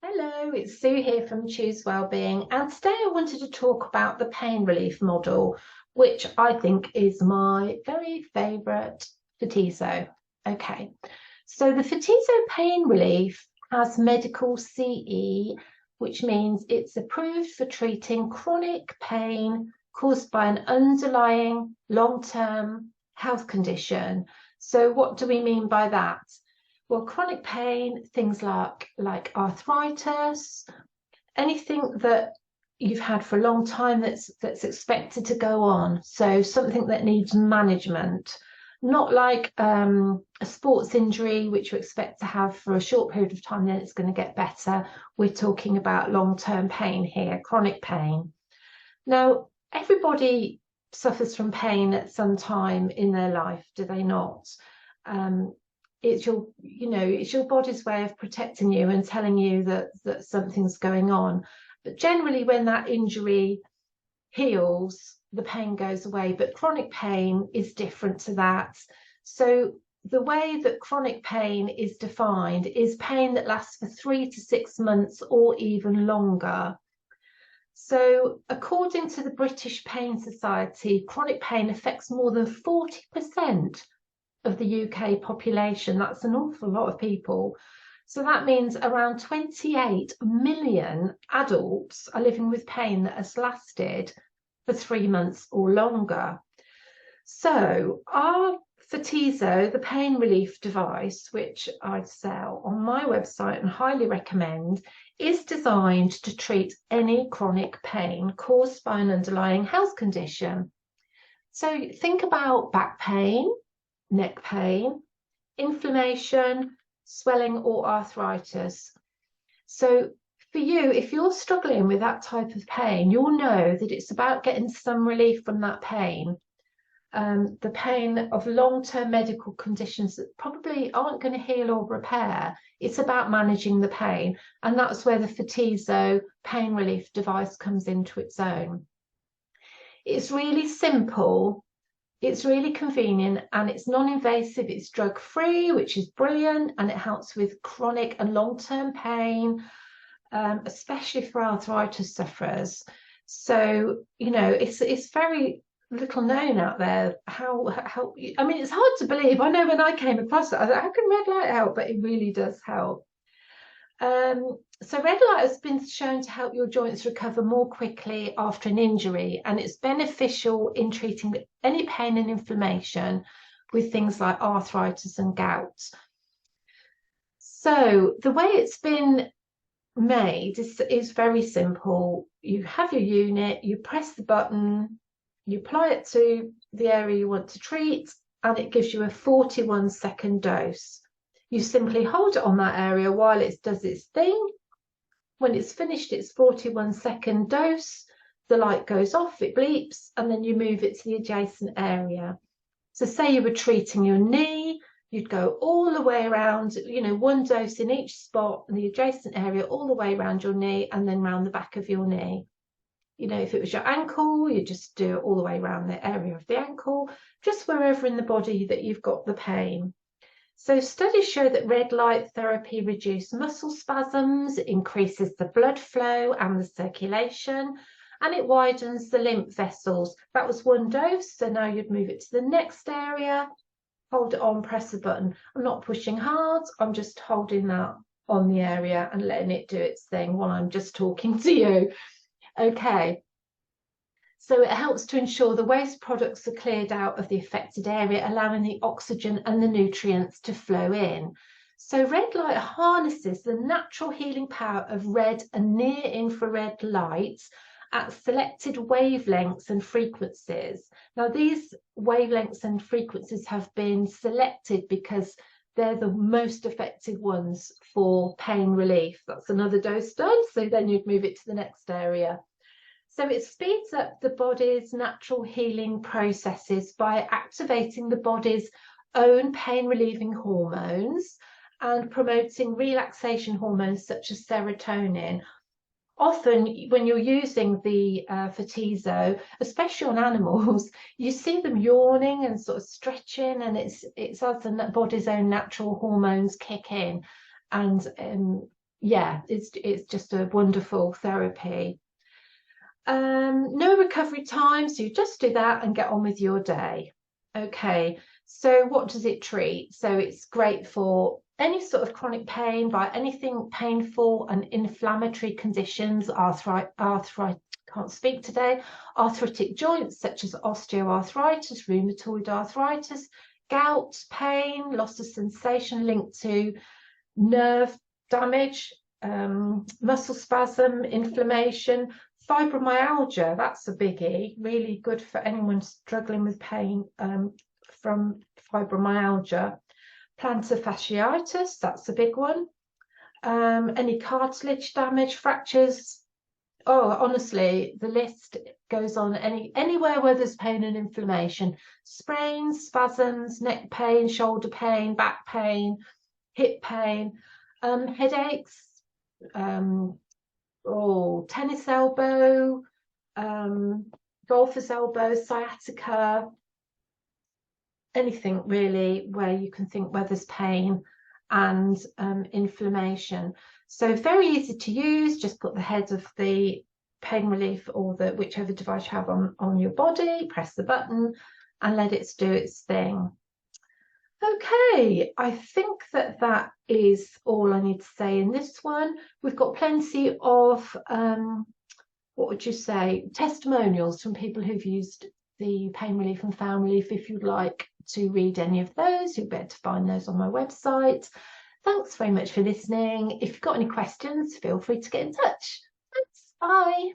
Hello, it's Sue here from Choose Wellbeing, and today I wanted to talk about the pain relief model, which I think is my very favourite Photizo. Okay, so the Photizo pain relief has medical CE, which means it's approved for treating chronic pain caused by an underlying long-term health condition. So what do we mean by that? Well, chronic pain, things like arthritis, anything that you've had for a long time that's expected to go on. So something that needs management, not like a sports injury, which you expect to have for a short period of time, then it's going to get better. We're talking about long-term pain here, chronic pain. Now, everybody suffers from pain at some time in their life, do they not? Um, it's your body's way of protecting you and telling you that something's going on. But generally, when that injury heals, the pain goes away. But chronic pain is different to that. So the way that chronic pain is defined is pain that lasts for 3 to 6 months or even longer. So, according to the British Pain Society, chronic pain affects more than 40% of the UK population. That's an awful lot of people. So that means around 28 million adults are living with pain that has lasted for 3 months or longer. So our Photizo, the pain relief device, which I sell on my website and highly recommend, is designed to treat any chronic pain caused by an underlying health condition. So think about back pain, neck pain, inflammation, swelling, or arthritis. So for you, if you're struggling with that type of pain, you'll know that it's about getting some relief from that pain. The pain of long-term medical conditions that probably aren't going to heal or repair. It's about managing the pain, and that's where the Photizo pain relief device comes into its own. It's really simple. It's really convenient and it's non-invasive, it's drug-free, which is brilliant, and it helps with chronic and long-term pain, especially for arthritis sufferers. So, it's very little known out there how I mean, it's hard to believe. I know when I came across it, I thought, how can red light help? But it really does help. So red light has been shown to help your joints recover more quickly after an injury, and it's beneficial in treating any pain and inflammation with things like arthritis and gout. So the way it's been made is very simple. You have your unit, you press the button, you apply it to the area you want to treat, and it gives you a 41-second dose. You simply hold it on that area while it does its thing. When it's finished its 41-second dose, the light goes off, it bleeps, and then you move it to the adjacent area. So say you were treating your knee, you'd go all the way around, one dose in each spot in the adjacent area, all the way around your knee, and then round the back of your knee. If it was your ankle, you just do it all the way around the area of the ankle, just wherever in the body that you've got the pain. So studies show that red light therapy reduces muscle spasms, it increases the blood flow and the circulation, and it widens the lymph vessels. That was one dose, so now you'd move it to the next area, hold it on, press the button. I'm not pushing hard, I'm just holding that on the area and letting it do its thing while I'm just talking to you. Okay. So it helps to ensure the waste products are cleared out of the affected area, allowing the oxygen and the nutrients to flow in. So red light harnesses the natural healing power of red and near infrared light at selected wavelengths and frequencies. Now, these wavelengths and frequencies have been selected because they're the most effective ones for pain relief. That's another dose done, so then you'd move it to the next area. So it speeds up the body's natural healing processes by activating the body's own pain-relieving hormones and promoting relaxation hormones such as serotonin. Often when you're using the Photizo, especially on animals, you see them yawning and sort of stretching, and it's as the body's own natural hormones kick in and yeah, it's just a wonderful therapy. No recovery time, so you just do that and get on with your day. Okay, so what does it treat? So it's great for any sort of chronic pain, by anything painful and inflammatory conditions, can't speak today, arthritic joints such as osteoarthritis, rheumatoid arthritis, gout, pain, loss of sensation linked to nerve damage, muscle spasm, inflammation, fibromyalgia. That's a biggie, really good for anyone struggling with pain from fibromyalgia. Plantar fasciitis, that's a big one. Any cartilage damage, fractures. Oh, honestly, the list goes on. Anywhere where there's pain and inflammation, sprains, spasms, neck pain, shoulder pain, back pain, hip pain, headaches, tennis elbow, golfer's elbow, sciatica, anything really where you can think where there's pain and inflammation. So very easy to use. Just put the head of the pain relief or the whichever device you have on your body, press the button and let it do its thing. Okay, I think that is all I need to say in this one. We've got plenty of, what would you say, testimonials from people who've used the pain relief and found relief. If you'd like to read any of those, you'll be able to find those on my website. Thanks very much for listening. If you've got any questions, feel free to get in touch. Thanks, bye.